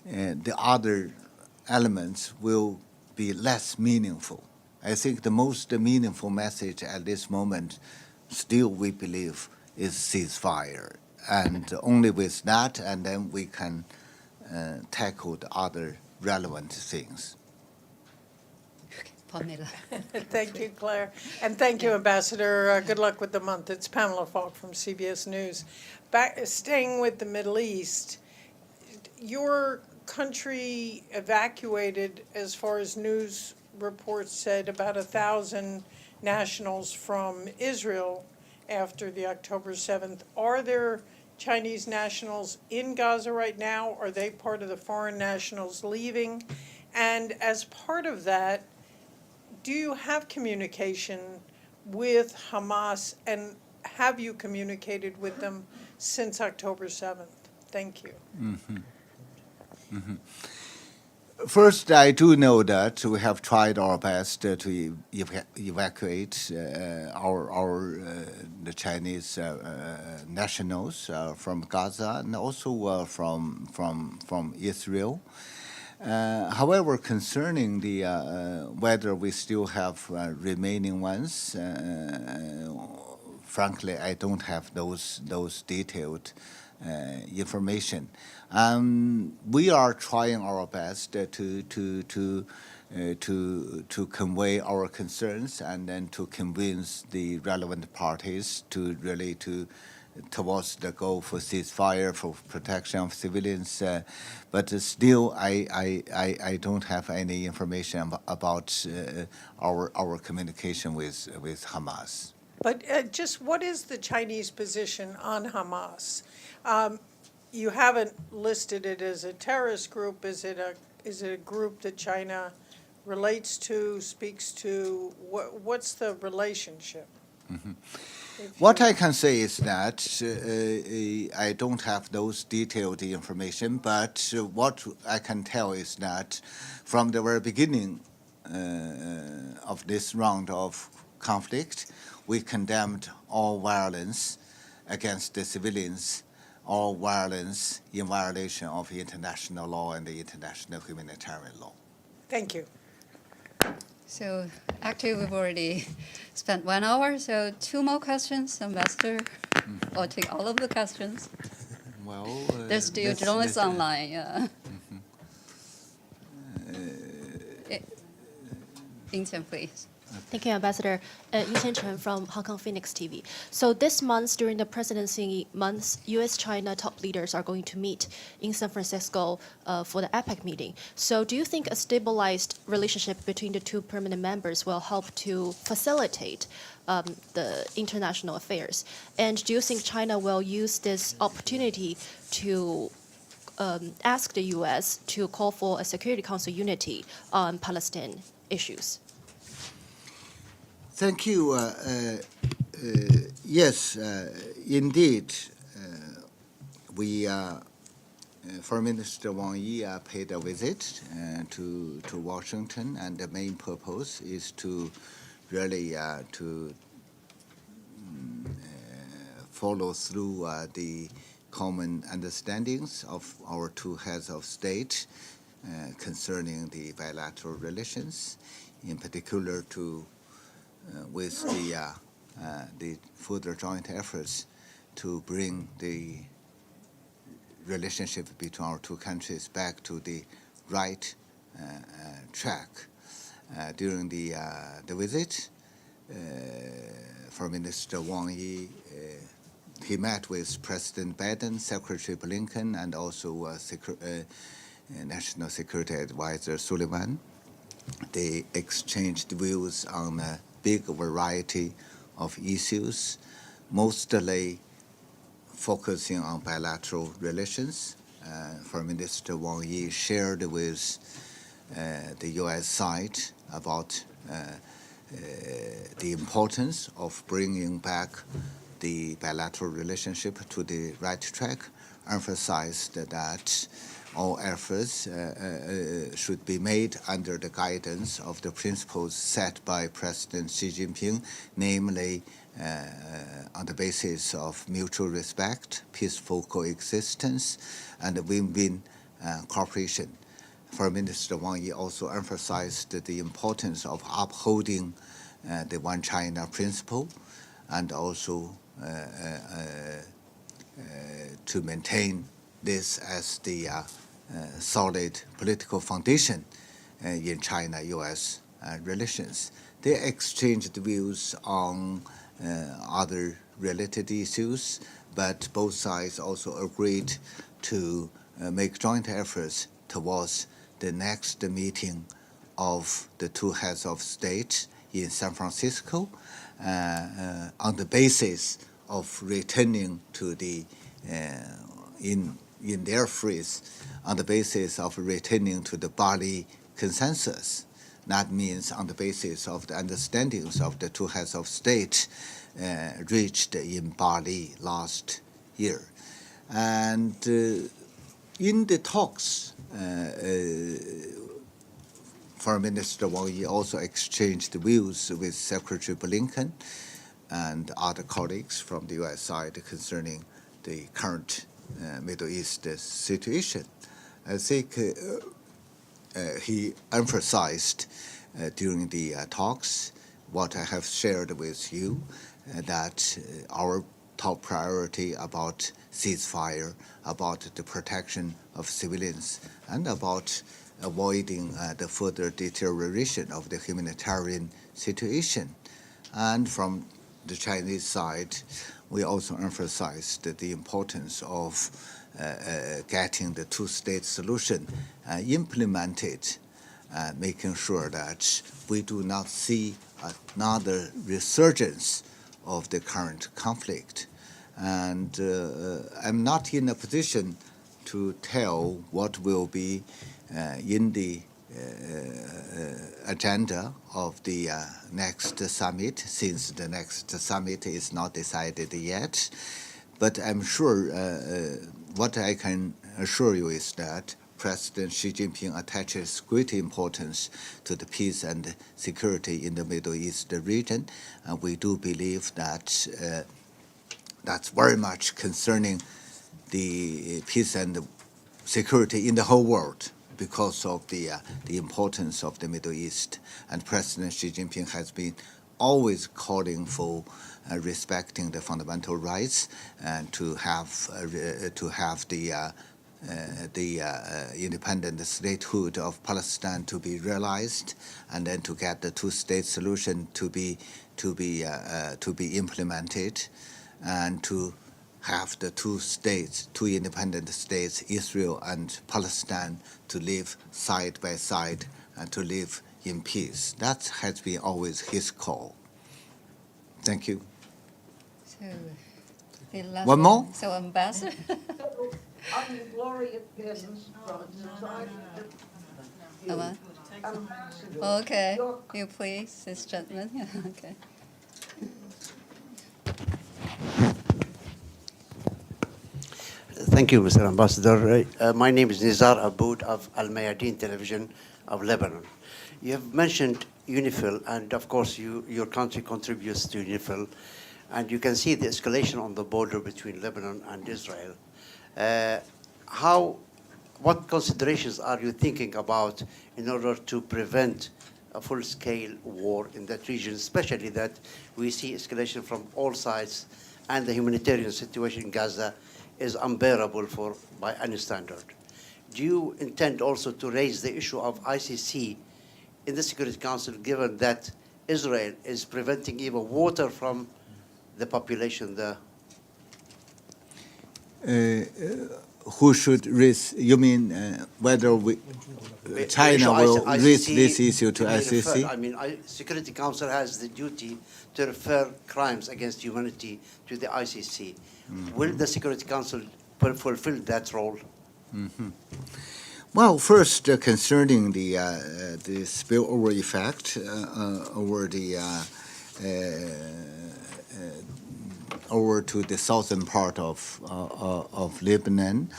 the other elements will be less meaningful. I think the most meaningful message at this moment, still we believe, is ceasefire. And only with that, and then we can tackle the other relevant things. Paul Miller. Thank you, Claire. And thank you, Ambassador. Good luck with the month. It's Pamela Falk from CBS News. Staying with the Middle East, your country evacuated, as far as news reports said, about 1,000 nationals from Israel after the October 7th. Are there Chinese nationals in Gaza right now? Are they part of the foreign nationals leaving? And as part of that, do you have communication with Hamas, and have you communicated with them since October 7th? Thank you. First, I do know that we have tried our best to evacuate the Chinese nationals from Gaza and also from Israel. However, concerning the whether we still have remaining ones, frankly, I don't have those detailed information. We are trying our best to convey our concerns and then to convince the relevant parties to really towards the goal for ceasefire, for protection of civilians. But still, I don't have any information about our communication with Hamas. But just what is the Chinese position on Hamas? You haven't listed it as a terrorist group. Is it a group that China relates to, speaks to? What's the relationship? What I can say is that I don't have those detailed information, but what I can tell is that from the very beginning of this round of conflict, we condemned all violence against the civilians, all violence in violation of international law and the international humanitarian law. Thank you. So actually, we've already spent 1 hour, so 2 more questions, Ambassador, or take all of the questions. Well, There's still journalists online, yeah. Yingqian, please. Thank you, Ambassador. Yingqian Chen from Hong Kong Phoenix TV. So this month, during the presidency months, U.S.-China top leaders are going to meet in San Francisco for the APEC meeting. So do you think a stabilized relationship between the two permanent members will help to facilitate the international affairs? And do you think China will use this opportunity to ask the U.S. to call for a Security Council unity on Palestine issues? Thank you. Yes, indeed. Foreign Minister Wang Yi paid a visit to Washington, and the main purpose is to really follow through the common understandings of our two heads of state concerning the bilateral relations, in particular with the further joint efforts to bring the relationship between our two countries back to the right track. During the visit, Foreign Minister Wang Yi he met with President Biden, Secretary Blinken, and also National Security Advisor Sullivan. They exchanged views on a big variety of issues, mostly focusing on bilateral relations. Foreign Minister Wang Yi shared with the U.S. side about the importance of bringing back the bilateral relationship to the right track, emphasized that all efforts should be made under the guidance of the principles set by President Xi Jinping, namely on the basis of mutual respect, peaceful coexistence, and win-win cooperation. Foreign Minister Wang Yi also emphasized the importance of upholding the One China principle, and also to maintain this as the solid political foundation in China-U.S. Relations. They exchanged views on other related issues, but both sides also agreed to make joint efforts towards the next meeting of the two heads of state in San Francisco on the basis of returning to the, in their phrase, on the basis of returning to the Bali consensus. That means on the basis of the understandings of the two heads of state reached in Bali last year. And in the talks, Foreign Minister Wang Yi also exchanged views with Secretary Blinken and other colleagues from the U.S. side concerning the current Middle East situation. I think he emphasized during the talks what I have shared with you, that our top priority about ceasefire, about the protection of civilians, and about avoiding the further deterioration of the humanitarian situation. And from the Chinese side, we also emphasized the importance of getting the two-state solution implemented, making sure that we do not see another resurgence of the current conflict. And I'm not in a position to tell what will be in the agenda of the next summit, since the next summit is not decided yet. But I'm sure what I can assure you is that President Xi Jinping attaches great importance to the peace and security in the Middle East region. And we do believe that that's very much concerning the peace and security in the whole world because of the importance of the Middle East. And President Xi Jinping has been always calling for respecting the fundamental rights and to have the independent statehood of Palestine to be realized, and then to get the two-state solution to be implemented, and to have the two independent states, Israel and Palestine, to live side by side and to live in peace. That has been always his call. Thank you. So, the last One more? So, Ambassador. On the glorious business front, Okay, you please, this gentleman. Yeah, okay. Thank you, Mr. Ambassador. My name is Nizar Aboud of Al Mayadeen Television of Lebanon. You have mentioned UNIFIL, and of course your country contributes to UNIFIL, and you can see the escalation on the border between Lebanon and Israel. What considerations are you thinking about in order to prevent a full-scale war in that region, especially that we see escalation from all sides, and the humanitarian situation in Gaza is unbearable by any standard? Do you intend also to raise the issue of ICC in the Security Council, given that Israel is preventing even water from the population there? Who should raise? You mean whether China will raise this issue to ICC? I mean, Security Council has the duty to refer crimes against humanity to the ICC. Will the Security Council fulfill that role? Mm-hmm. Well, first, concerning the spillover effect over to the southern part of Lebanon,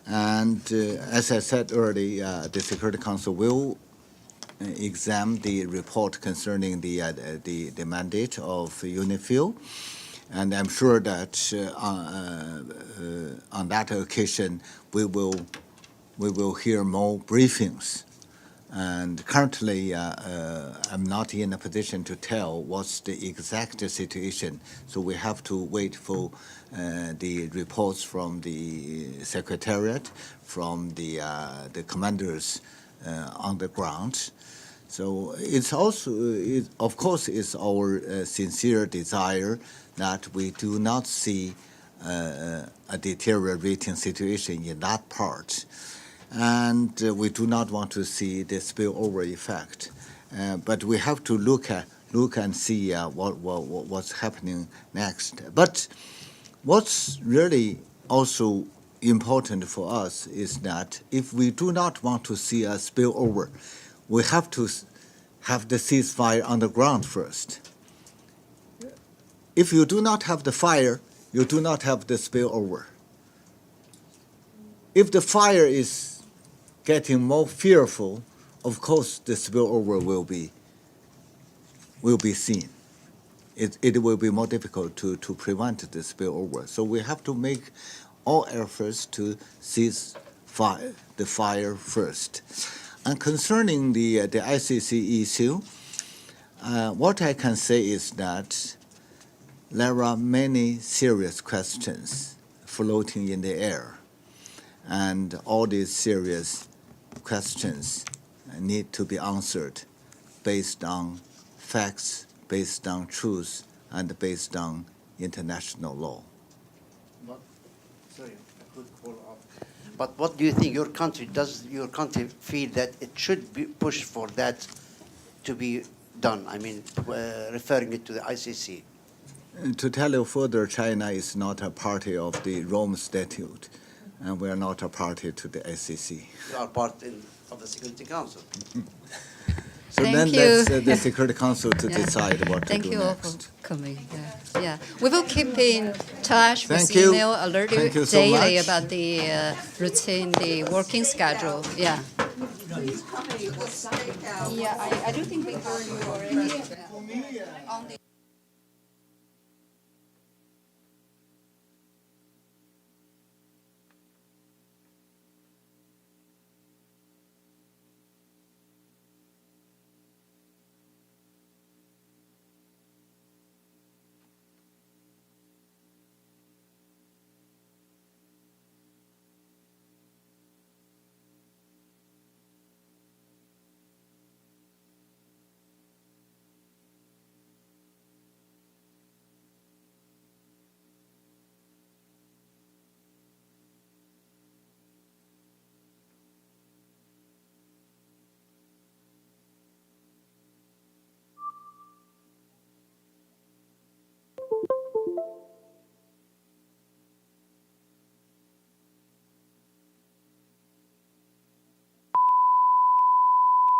and as I said earlier, the Security Council will examine the report concerning the mandate of UNIFIL, and I'm sure that on that occasion we will hear more briefings. And currently, I'm not in a position to tell what's the exact situation. So we have to wait for the reports from the Secretariat, from the commanders on the ground. So it's also, of course, it's our sincere desire that we do not see a deteriorating situation in that part. And we do not want to see the spillover effect. But we have to look and see what's happening next. But what's really also important for us is that if we do not want to see a spillover, we have to have the ceasefire on the ground first. If you do not have the fire, you do not have the spillover. If the fire is getting more fearful, of course the spillover will be seen. It will be more difficult to prevent the spillover. So we have to make all efforts to cease the fire first. And concerning the ICC issue, what I can say is that there are many serious questions floating in the air, and all these serious questions need to be answered based on facts, based on truth, and based on international law. Sorry, I could follow up. But what do you think does your country feel that it should be pushed for that to be done? I mean, referring it to the ICC. To tell you further, China is not a party of the Rome Statute. and we are not a party to the SCC. You are part of the Security Council. So Thank then you. that's the Yeah. Security Council to Yeah. decide what Thank to do you all for next. coming. Yeah. We will keep in touch with Thank you. email, alert you Thank you so daily much. about the routine, the working schedule. Yeah. Yeah, I do think we heard you already. On the